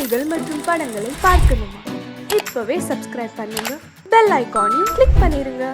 செய்திகள் மற்றும் படங்களை பார்க்கணுமா? இப்பவே சப்ஸ்கிரைப் பண்ணுங்க, பெல் ஐகானையும் கிளிக் பண்ணிருங்க.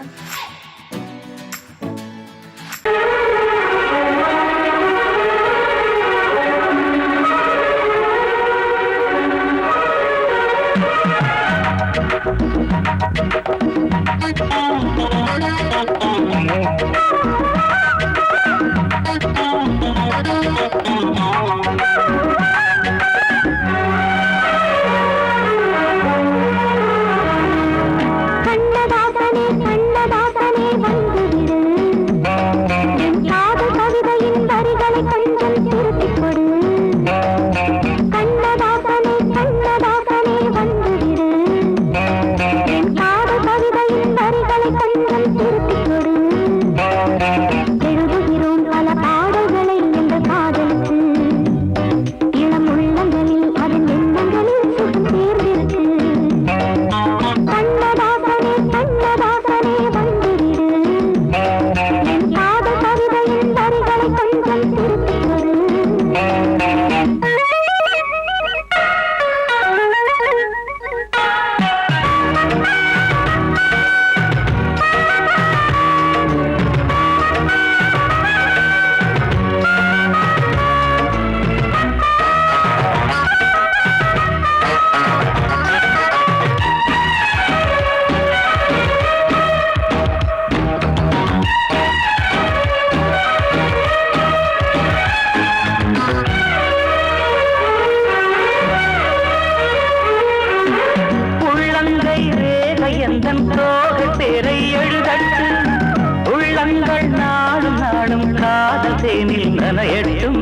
உள்ளங்கள் நாடும் நாடும் காதல் தேனில் நனையட்டும்.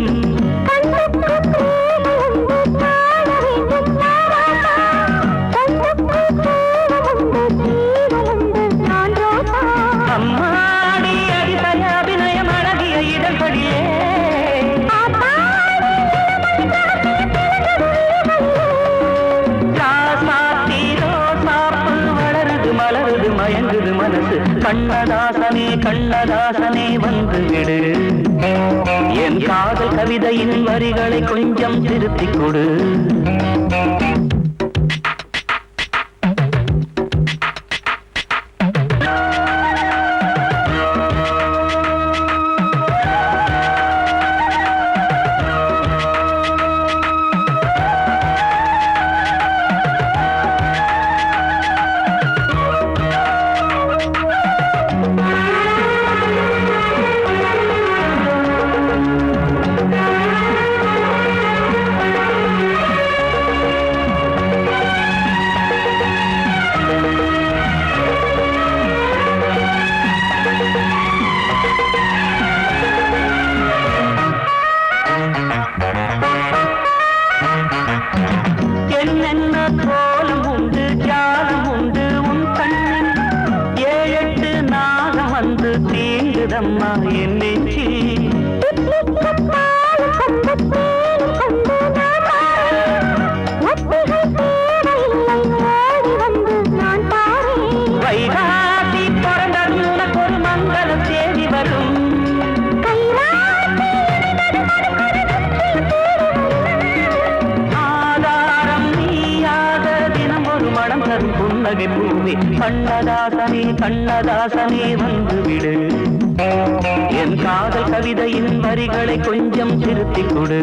அம்மாடி அடித்தய அபிநயம் அழகிய இடப்படியே மலருது மயங்குது மனசு. கண்ணதாசனே கண்ணதாசனே வந்து விடு, என் காதல் கவிதையின் வரிகளை கொஞ்சம் திருத்திக் கொடு. என்னென்ன கோலம் உண்டு ஜாலம் உண்டு உன் கண்ணில், 7-8 நாகம் வந்து தீங்குதம்மா என் நெஞ்சி. வைகாசி பிறந்தது உனக்கு ஒரு மங்கள தேதி வரும். புன்னகை பூவே கண்ணதாசனே கண்ணதாசனே வந்து விடு, என் காதல் கவிதையின் வரிகளை கொஞ்சம் திருத்திக் கொடு.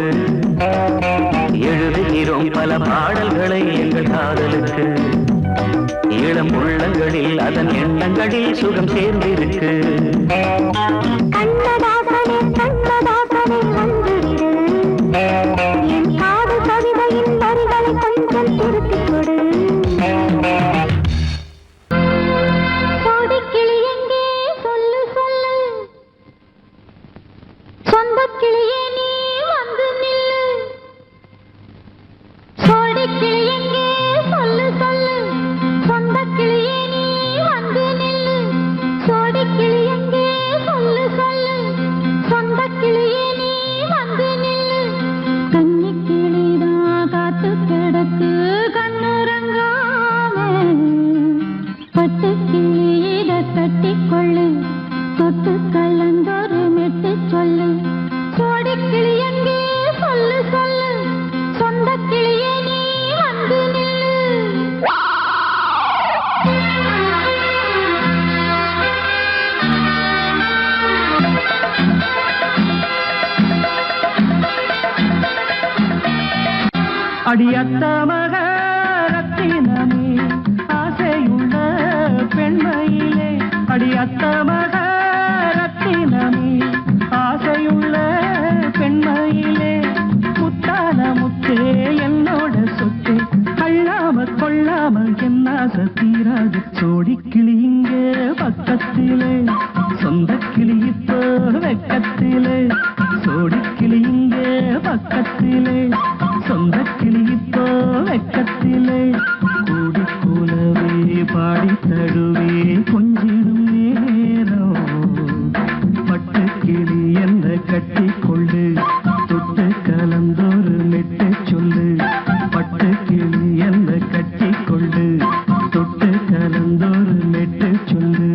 எழுதுகிறோம் பல பாடல்களை எங்கள் காதலுக்கு, இளம் உள்ளங்களில் அதன் எண்ணங்களில் சுகம் சேர்ந்திருக்கு. கண்ணதாசனே கண்ணதாசனே வந்து விடு, என் காதல் கவிதையின் வரிகளை கொஞ்சம் திருத்திக் கொடு. கிளியே நீ வந்து நில்லு, சோடி கிளி எங்கே சொல்லு சொல்லு. சொந்த கிளியே நீ வந்து நில்லு, சோடி கிளி எங்கே சொல்லு சொல்லு. சொந்த கிளியே நீ வந்து நில்லு. கன்னி கிளிதான் காத்து கிடக்கு கண்ணுறங்காம, பட்டு கிளியிட கட்டிக்கொள்ளு, தொட்டு கலந்தொரு மெட்டு சொல்லு. சோடி கிளி எங்கே சொல்லு சொல்லு. சொந்த கிளியே நீ அடியத்த மகரத்தினமே ஆசையுள்ள பெண்மையிலே அடியத்த மகரத்தினமே ஆசையுள்ள பெண்மையிலே முத்தான முத்தே என்னோட சொத்தே அள்ளாம கொள்ளாம என்ன சத்தீராது சோடிக்கிளி இங்கே பக்கத்திலே சொந்த கிளி இப்போ வெக்கத்திலே சோடிக்கிளி இங்கே பக்கத்திலே சொந்த கிளி இப்போ வெக்கத்திலே கூடி கூலவே பாடி தழுவே கொஞ்சிடும் நேரம் பட்டு கிளி என்ன கட்டி கொண்டு தொட்டு கலந்தோறு மெட்டு சொல்லு பட்டு கிளி என்ன கட்டி கொண்டு தொட்டு கலந்தோறு மெட்டு சொல்லு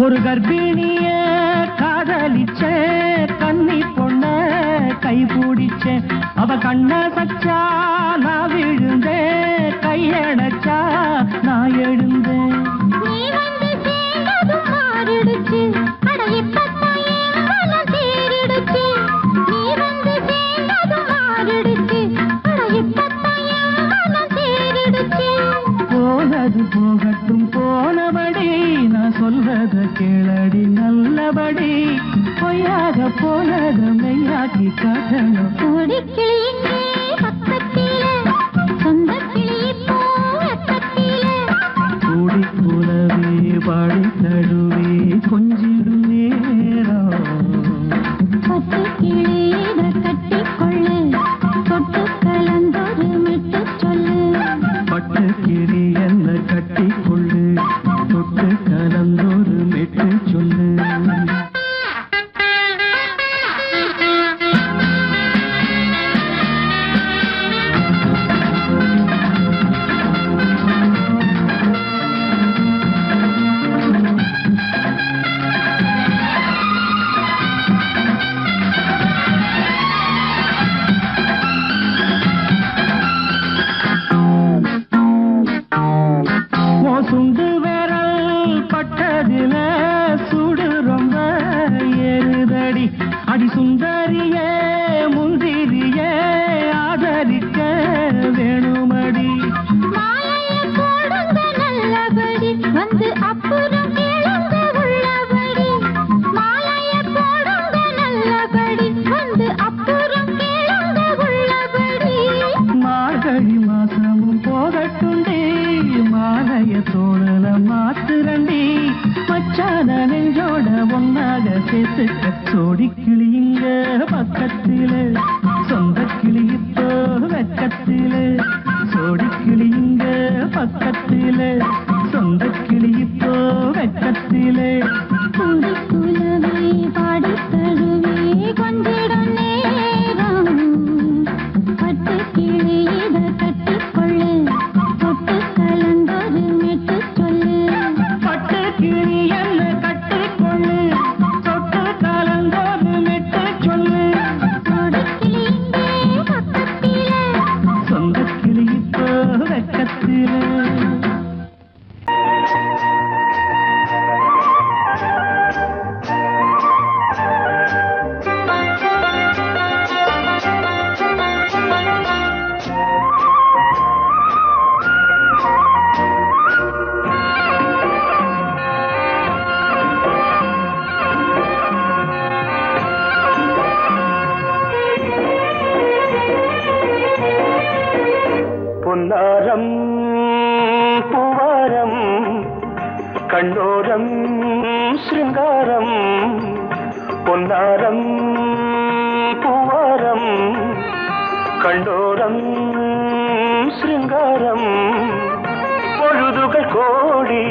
ஒரு கர்ப்பிணிய காதலிச்ச கன்னி பொண்ண கை பிடிச்ச அவ கண்ண சச்சா நான் விழுந்தேன் கையடைச்சா நான் எழுந்தேன் நீ வந்து சேர்ந்ததும் மாறிடுச்சு அட இப்பத்தான் என் மனம் தேறிடுச்சு நீ வந்து சேர்ந்ததும் மாறிடுச்சு அட இப்பத்தான் என் மனம் தேறிடுச்சு போனது போகட்டும் போனபடி நான் சொல்றத கேளடி நல்லபடி பொய்யாக போனது மெய்யாக்கி காட்டணும் கோடிக்கிளி இங்கே பக்கத்திலே சொந்த கிளி இப்போ வெக்கத்திலே கூடி கூலவே பாடி தழுவே கொஞ்சிடும் நேரம் பட்டு கிளி இதை கட்டிக்கொள்ளு தொட்டு கலந்தொரு மெட்டு சொல்லு பட்டு கிளி என்ன கட்டி கொள்ளு தொட்டு கலந்தோறு மெட்டு சொல்லு சுண்டு விரல் பட்டதில சுடு ரொம்ப ஏறுதடி அடி சுந்தரியே முந்திரியே ஆதரிக்க வேணுமடி மாலைய போடுங்க நல்லபடி வந்து அப்புறம் கேளுங்க உள்ளபடி மாலைய போடுங்க நல்லபடி வந்து அப்புறம் கேளுங்க உள்ளபடி மார்கழி மாசமும் போகட்டுண்டி மாலைய தோழல மாத்துரண்டி மச்சான நெஞ்சோட ஒன்னாக சேர்த்துக்க சோடி கிளிங்க பக்கத்திலே சொந்த கிளி இப்போ வெக்கத்திலே சோடி கிளிங்க பக்கத்திலே சொந்த கிளி இப்போ வெக்கத்திலே கூடி குலவே பாடி தழுவே கொஞ்சிடும் நேரம் பட்டு கிளி இதை கட்டிக்கொள்ளு தொட்டு கலந்தொரு மெட்டு சொல்லு பட்டு கிளி என்ன கட்டிக்கொள்ளு தொட்டு கலந்தோறு மெட்டு சொல்லு கோடிக்கிளி இங்கே பக்கத்திலே சொந்த கிளி இப்போ வெக்கத்திலே பொன்னாரம் பூவாரம் கண்ணோரம் சிருங்காரம் பொன்னாரம் பூவாரம் கண்டோரம் சிருங்காரம் பொழுதுகள் கோடி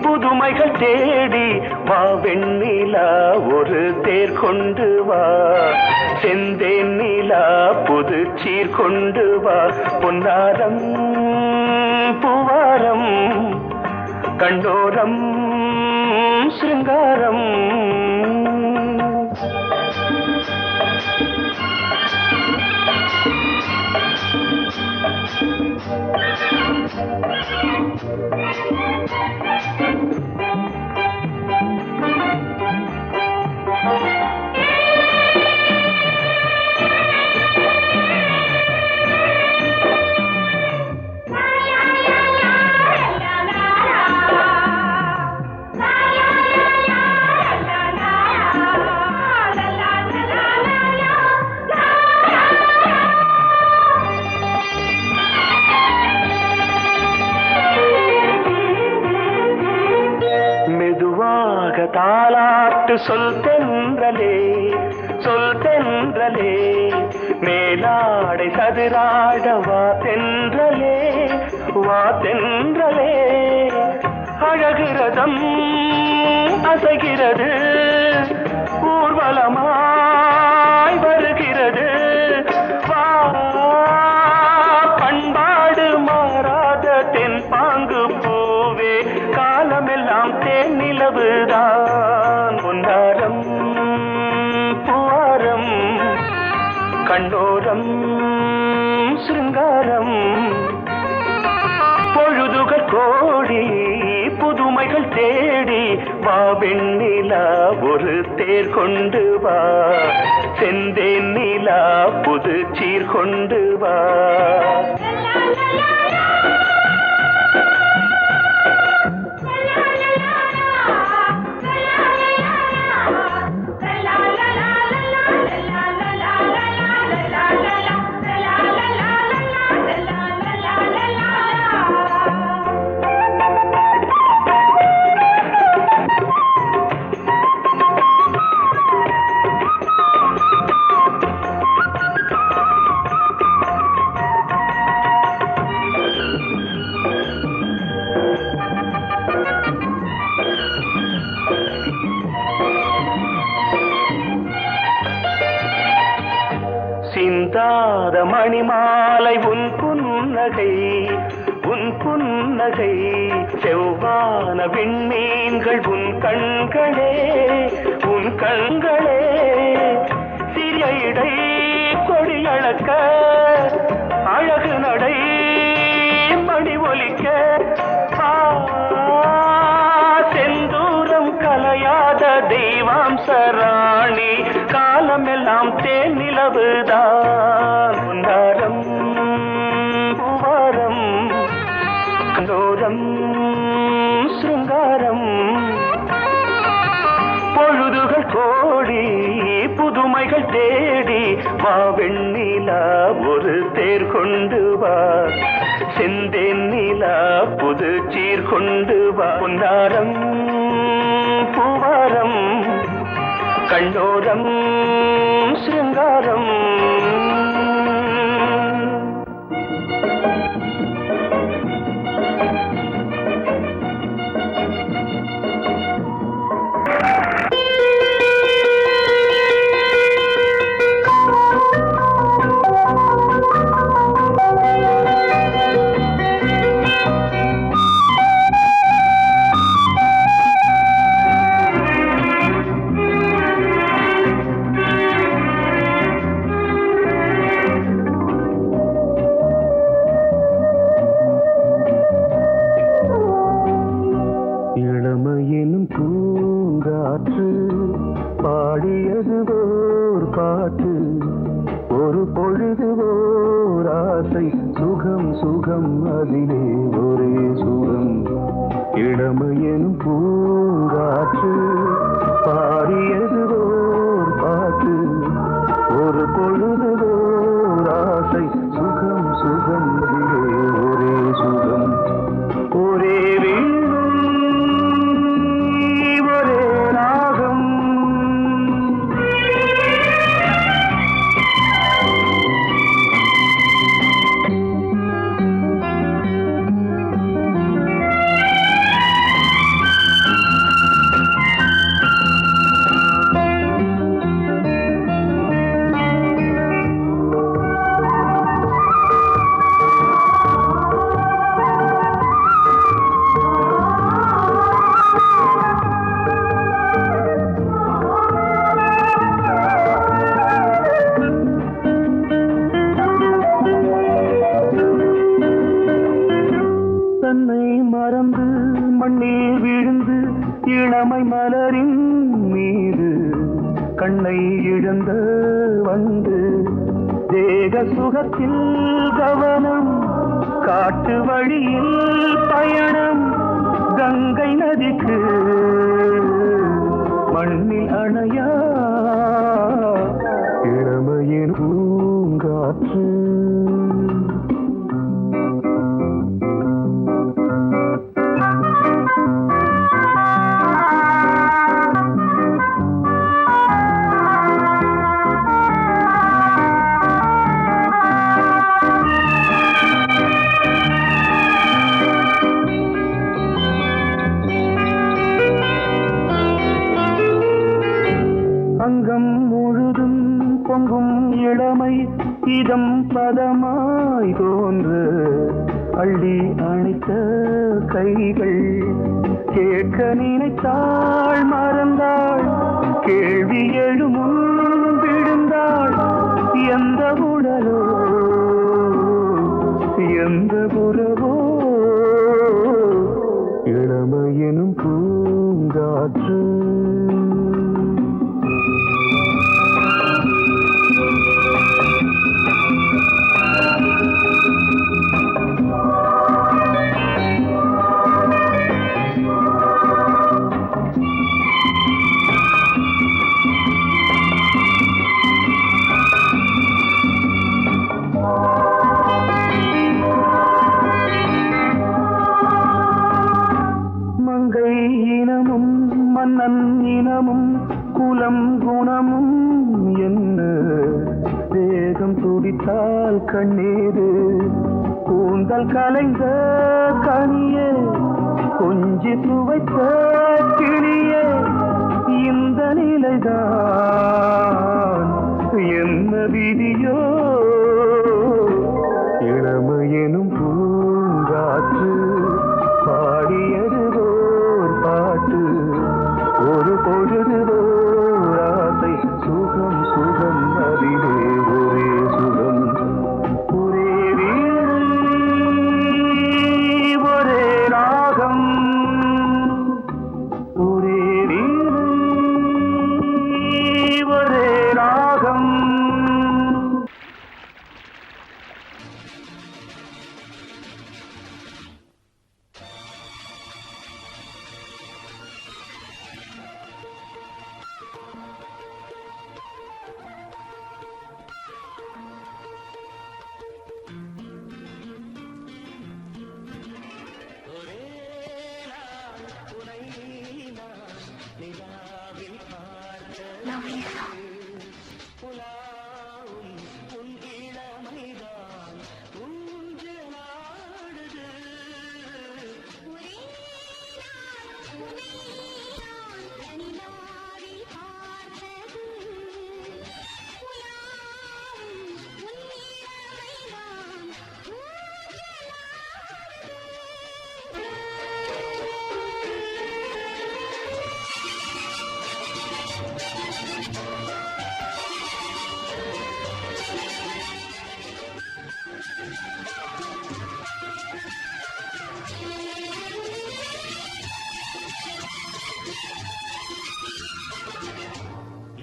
புதுமைகள் தேடி வா வெண்ணிலா ஒரு தேர் கொண்டு வா செந்தேன் நிலா புது சீர் கொண்டு வா பொன்னாரம் கண்டோரம் சிருங்காரம். தாலாட்டு சொல் தென்றலே, சொல் தென்றலே, மேலாடை சதுராட வா தென்றலே, வா தென்றலே. அழகிறதம் அசைகிறது, ஊர்வலமாய் வருகிறது. வா பண்பாடு மாறாத தென் பாங்கு பூவே, காலமெல்லாம் தேன் நிலவுதான். பொன்னாரம் பூவாரம், கண்டோரம் சிருங்காரம். பொழுதுகள் கோடி புதுமைகள் தேடி வா வெண்ணிலா, ஒரு தேர் கொண்டு வா. செந்தேன் நிலா புது சீர் கொண்டு வா. சிந்தாத மணிமாலை உன் புன்னகை, உன் புன்னகை. செவ்வான விண்மீன்கள் உன் கண்களே, உன் கண்களே. சிறிய இடை கொடியளக்க அழகு நடை மணி ஒலிக்க. செந்தூரம் கலையாத தெய்வாம்சராணி, காலமெல்லாம் தேன் நிலவுதான். பொன்னாரம் பூவாரம், கண்டோரம் சிருங்காரம். பொழுதுகள் கோடி புதுமைகள் தேடி வா வெண்ணிலா, ஒரு தேர் கொண்டு வா. செந்தேன் நிலா புது சீர் கொண்டு வா. பொன்னாரம் பூவாரம், கண்டோரம் சிருங்காரம். இளமையினும் பூங்காற்று பாடியது ஓர் பாட்டு, ஒரு பொழுது ஓர் ஆசை. சுகம் சுகம் அதிலே ஒரே சுகம். இளமையினும் பூங்காற்று பாடியது ஓர் பாட்டு, ஒரு பொழுது ஓர் ஆசை. சுகம் சுகம் அதிலே ஒரே சுகம். ஒரே மண்ணில் விழுந்து இளமை மலரின் மீது கண்ணை இழந்த வந்து தேக சுகத்தில் கவனம் காட்டு வழியில் பயணம் கங்கை நதிக்கு மண்ணில் அணையா இளமையின் பூங்காற்று அங்கம் முழுதும் பொங்கும் இளமை இதம் பதமாய் தோன்று அள்ளி அணைத்த கைகள் கேட்க நினைத்தாள் மறந்தாள் கேள்வி எழுமுன் விழுந்தாள் எந்த உடலோ எந்த புறவோ இளமையெனும் பூங்காற்று மங்கை இனமும் மன்னன் இனமும் குலம் குணமும் என்ன வேகம் துடித்தால் கண்ணீரு கூந்தல் கலைந்த கனியே கொஞ்சி சுவைத்த கிளியே இந்த நிலைதான் என்ன விதியோ இளமையெனும் பூங்காற்று பாடியது ஓர் பாட்டு ஒரு பொழுது ஓர் ஆசை சுகம் சுகம் அதிலே ஒரே சுகம் ஒரே வீடு ஒரே ராகம் ஒரே வீடு ஒரே ராகம்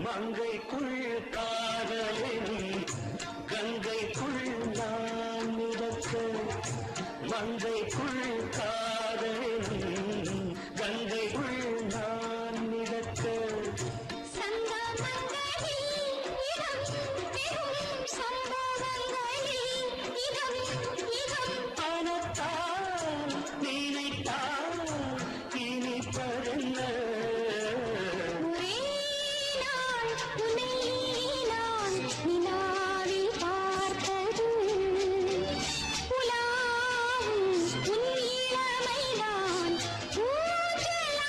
மங்கைக்குள் காதலின் கங்கைக்குள் நான் மிதக்க மங்கைக்குள் காதலின் கங்கைக்குள் நான் மிதக்க பணத்தால் நினைத்தால் இனிப்பதென்ன உலாவும் உன் இளமைதான் ஊஞ்சலாடுது.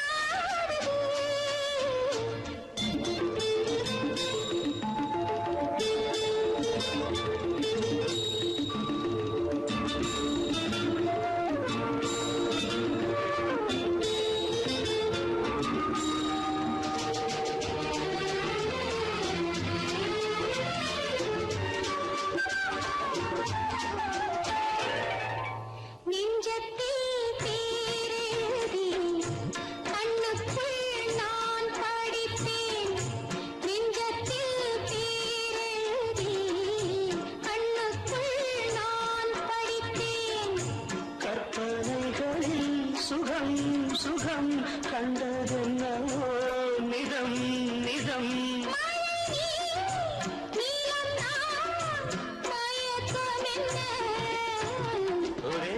முகம் கண்டதென்னவோ நிதம் நிதம் ஒரே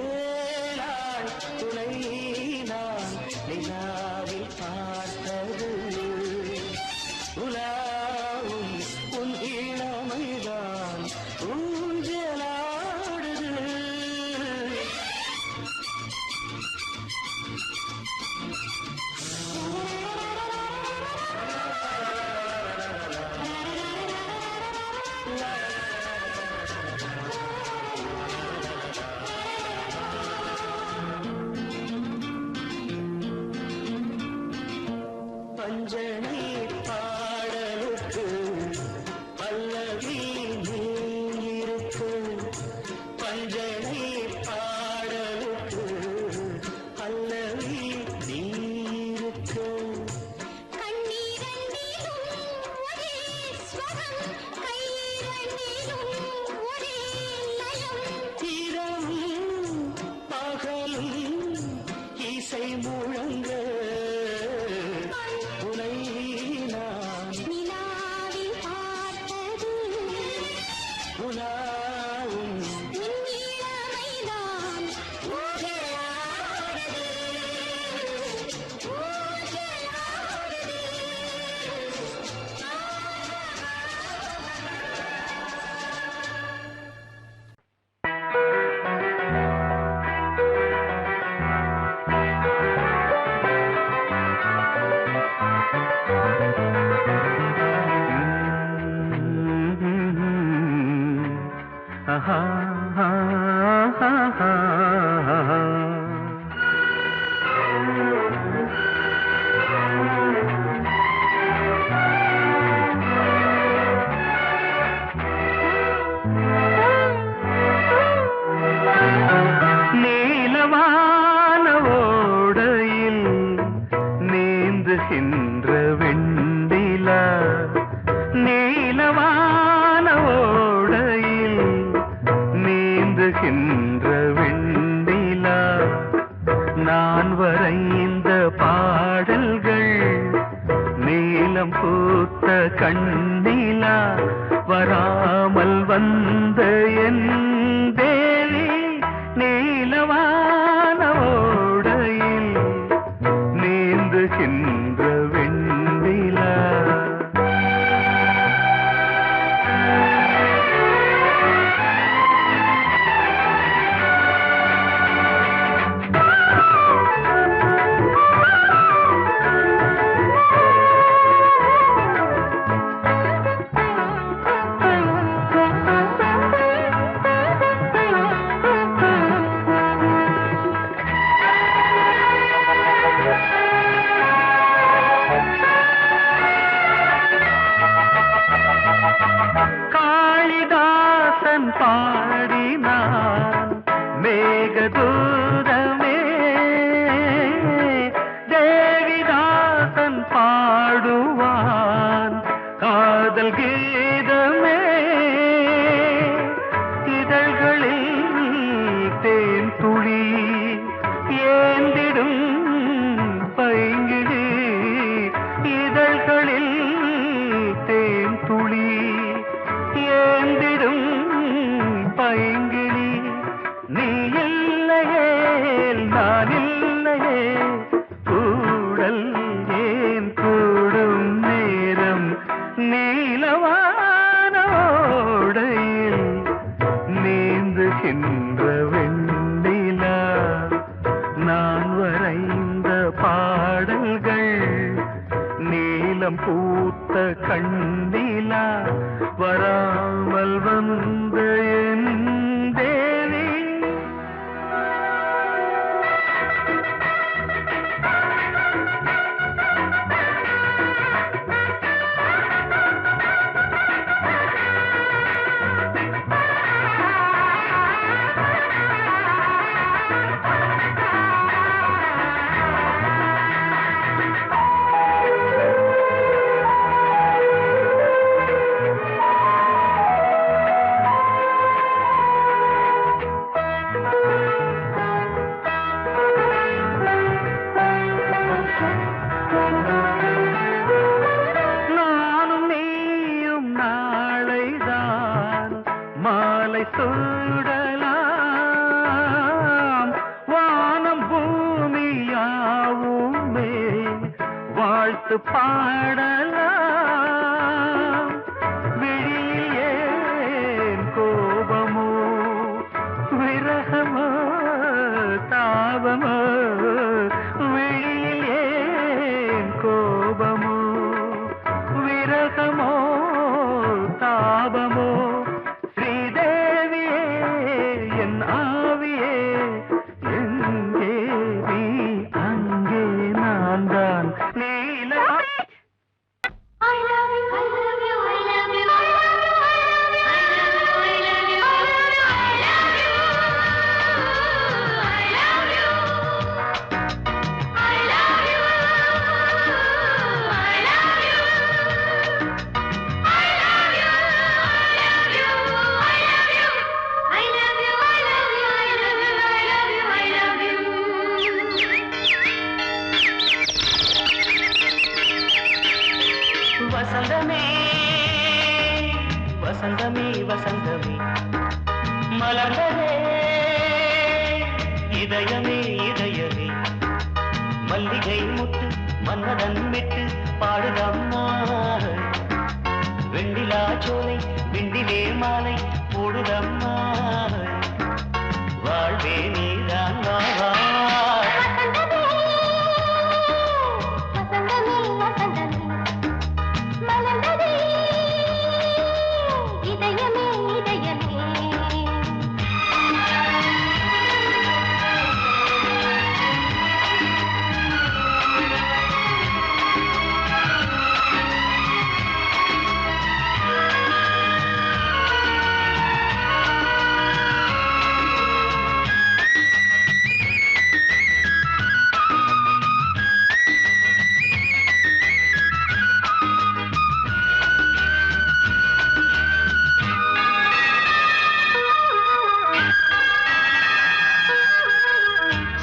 நாள் துணை நான் நிலாவில் பார்த்தது உலாவும் உன் இளமைதான் ஊஞ்சலாடுது பஞ்சனை பாடலுக்கு பல்லவி நீருக்கு பஞ்சனை பாடலுக்கு பல்லவி நீருக்கு இரவும் பகலும் இசை முழங்க உனை நான் உலாவும் நீலவான ஓடையில் நீந்துகின்ற வெண்டிலா நீலவான ஓடையில் நீந்துகின்ற வெண்டிலா நான் வரைந்த பாடல்கள் நீலம் பூத்த கண்ணிலா வராமல் வந்த என் தேவி நீலவான ஓடையில் நீந்துகின்ற வெண்ணிலா காளிதாசன் பாடினான் மேகதூதமே தேவிதாசன் பாடுவான் காதல் கீதமே இதழ்களில் தேன் துளி ஏந்திடும் பைங்கிழி இதழ்களில் தேன் துளி ஏந்திடும் பைங்கிளி நீ இல்லையே நான் இல்லையே கூடல் ஏன் கூடும் நேரம் நீலவானோடையில் நீந்துகின்ற வெண்ணிலா நான் வரைந்த பாடல்கள் நீலம் பூத்த கண்ணிலா வராமல் வந்த என் தேவி வாழ்த்து பாடலாம். விழியில் ஏன் கோபமோ விரகமோ தாபமோ, விழியில் ஏன் கோபமோ விரகமோ தாபமோ, ஸ்ரீதேவியே என் ஆவியே எங்கே நீ அங்கே நான் தான் நீல வசந்தமே வசந்தமே வசந்தமே மலர்ந்ததே இதயமே இதயமே, மல்லிகை முட்டு மன்மதன் விட்டு பாடுதம்மா, வெண்ணிலா சோலை விண்டிலே மாலை போடுதம்மா, வாழ்வே நீதான் வா வா.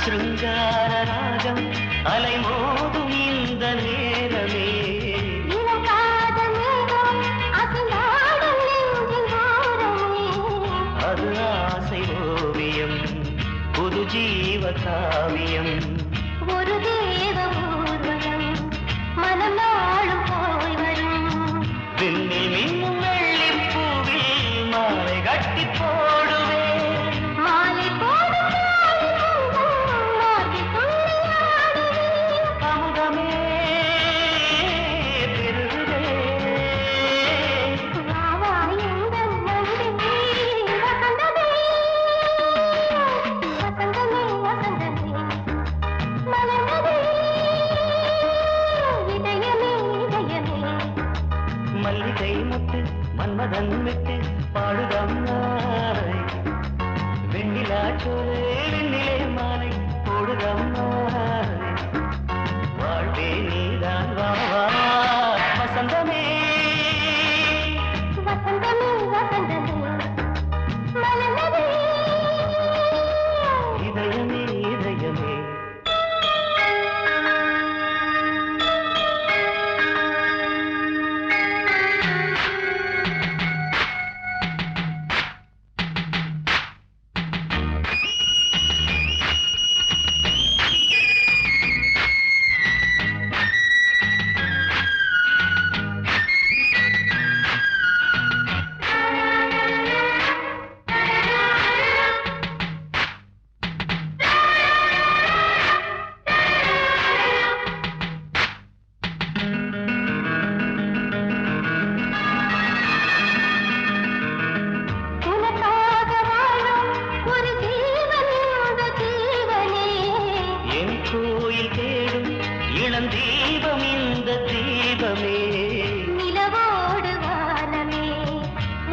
சிருங்கார ராகம் அலைமோதும் இந்த நேரமே, அது ஆசை ஓவியம் புது ஜீவ காவியம், ஒரு தேவ ஊர்வலம் மனம் நாளும் போய் வரும், விண்ணில் மின்னும் வெள்ளிப்பூவில் மாலை கட்டி போடுவேன், மாலை போடும் அமுதமே பெருகுதே, மல்லிகை முட்டு மன்மதன் விட்டு பாடுதம்மாய், வெண்ணிலா சோலை வெண்ணிலே மாலை போடுதம்மாய், வாழ்வே நீதான் வா வா. வசந்தமே வசந்தமே வசந்தமே மலர்ந்ததே இதயமே இதயமே, உனக்காக வாழும் ஒரு ஜீவன் இந்த ஜீவனே, என் கோயில் தேடும் இளம் தீபம் இந்த தீபமே, நிலவோடு வானமே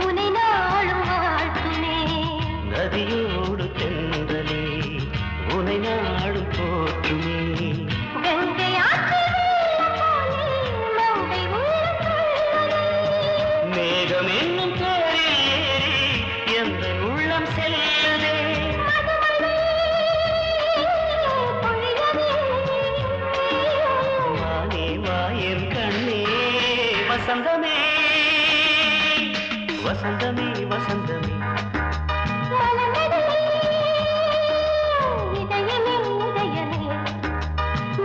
உனை நாளும் வாழ்த்துமே, நதியோடு தென்றலே உனை நாடும் போற்றுமே, கங்கை ஆற்றில் வெள்ளம் போலே மங்கை உள்ளம் கொள்ளுமே, மேகம் என்னும் தேரில் ஏறி எந்த உள்ளம் செல்லுதே, மதுமழை பொழியவே, வானே வாயன் கண்ணே வசந்தமே வசந்தமே வசந்தமே, மலர்ந்ததே இதயமே இதயமே,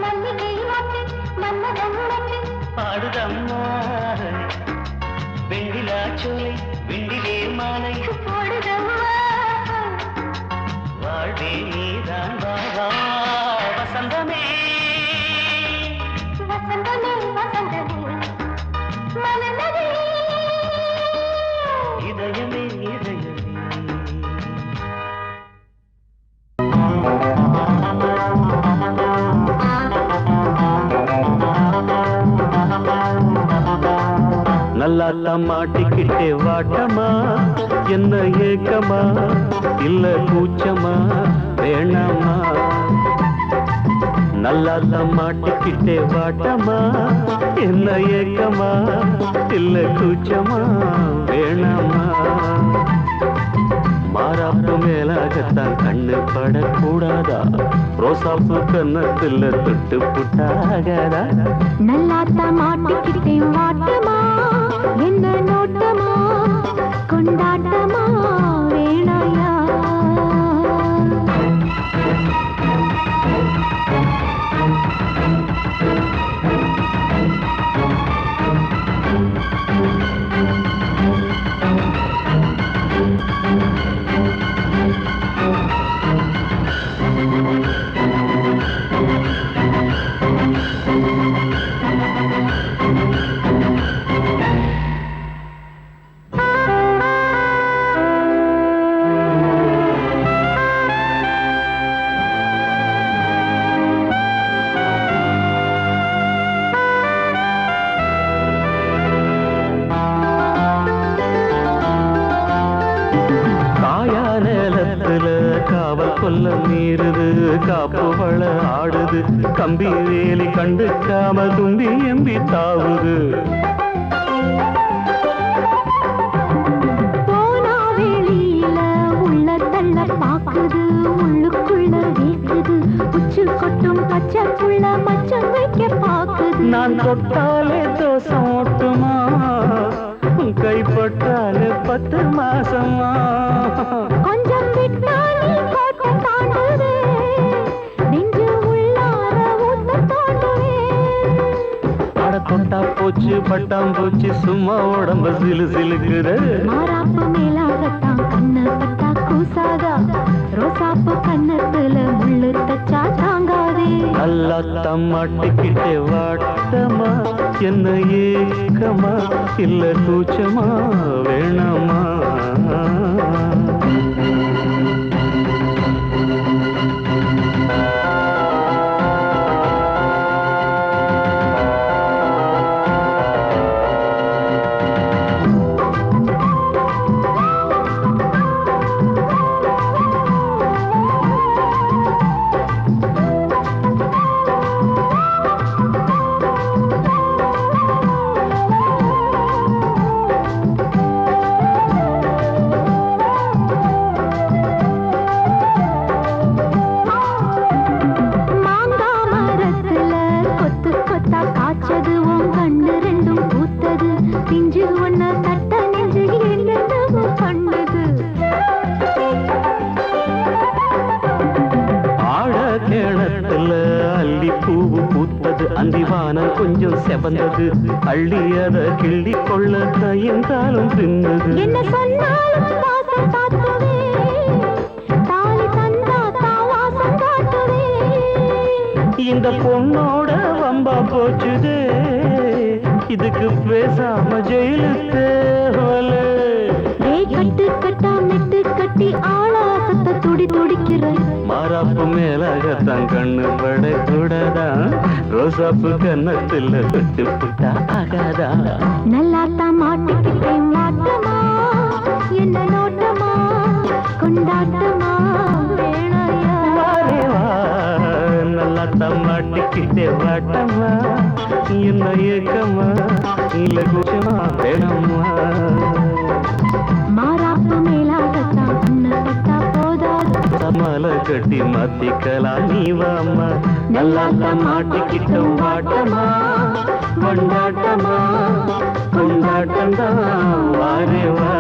மல்லிகை மொட்டு மன்மதன் ஆடுதம்மா வெண்ணிலா சோலை வெண்ணிலே மாலை போடுதம்மா வாழ்வே நீதான் வாவா வசந்தமே வசந்தமே வசந்தமே மலர்ந்ததே இதயமே இதயமே நல்லா மாட்டிக்கிட்டே வாட்டமா என்ன ஏக்கமா இல்ல கூச்சமா வேணாமா நல்லா மாட்டிக்கிட்டே வாட்டமா என்ன ஏக்கமா இல்ல கூச்சமா வேணாமா மாறாப்பு மேலாகத்தான் கண்ணு படக்கூடாதா ரோசாப்பு கன்னத்துல தொட்டு புட்டாகாதா நல்லாத்த மாட்டிக்கிட்டேன் வாட்டமா என்ன நோட்டமா கொண்டாட்டமா வேணாயா கொல்ல மீறுது காப்பு வள ஆடுது கம்பி வேலி கண்டுக்காம தும்பி எம்பி தாவுது போனா வெளியில உள்ள தள்ள பாக்குது உள்ளுக்குள்ள வீக்குது உச்சு கொட்டும் பச்சை புள்ள மச்சம் வைக்க பாக்குது நான் தொட்டாலே தோசம் ஓட்டுமா கைப்பட்டாலே 10 மாசமா கொஞ்சம் விட்டாலே கோட்டை தாண்டுவே நெஞ்சு உள்ளார ஊத்த தோண்டுவே அட தொட்டா போச்சு பட்டாம் போச்சு சும்மா உடம்ப சிலு சிலுக்குது மாறாப்பு மேலாகத்தான் கண்ணு பட்டா கூசாதா ரோசாப்பு கண்ணத்துல முள்ளு தச்சா தாங்காதே நல்லா தம்மாட்டிக்கிட்டே வாட்டமா என்ன ஏக்கமா இல்ல கூச்சமா வேணாமா அந்திவானம் கொஞ்சம் செவந்தது அள்ளி அத கிள்ளி கொள்ள கையந்தாலும் தின்னது என்ன சொன்னாலும் வாசம் காட்டுவே தாலி தந்தா தாவாசம் காட்டுவே இந்த பொண்ணோட வம்பா போச்சுதே இதுக்கு பேசாம ஜெயிலு தேவலே கட்டு கட்டா மெட்டு கட்டி ஆளாசத்தை துடி துடிக்கிற மாறாப்பு மேலாகத்தான் கண்ணு படக்கூடாதா ரோசாப்பு கன்னத்துல தொட்டு புட்டா ஆகாதா நல்லாத்தான் மாட்டிக்கிட்டேன் மாட்டமா என்ன நோட்டமா கொண்டாட்டமா வேணாயா நல்லாத்தான் மாட்டிக்கிட்டே வாட்டமா என்ன ஏக்கமா இல்ல கூச்சமா வேணாமா மாறாப்பு மேலாகத்தான் கண்ணு பட்டா போதாது மலை கட்டி மாத்திக்கலாம் நீ வாமா நல்லாத்தான் மாட்டிக்கிட்ட வாட்டமா கொண்டாட்டமா கொண்டாட்டம் தான் வாரே வா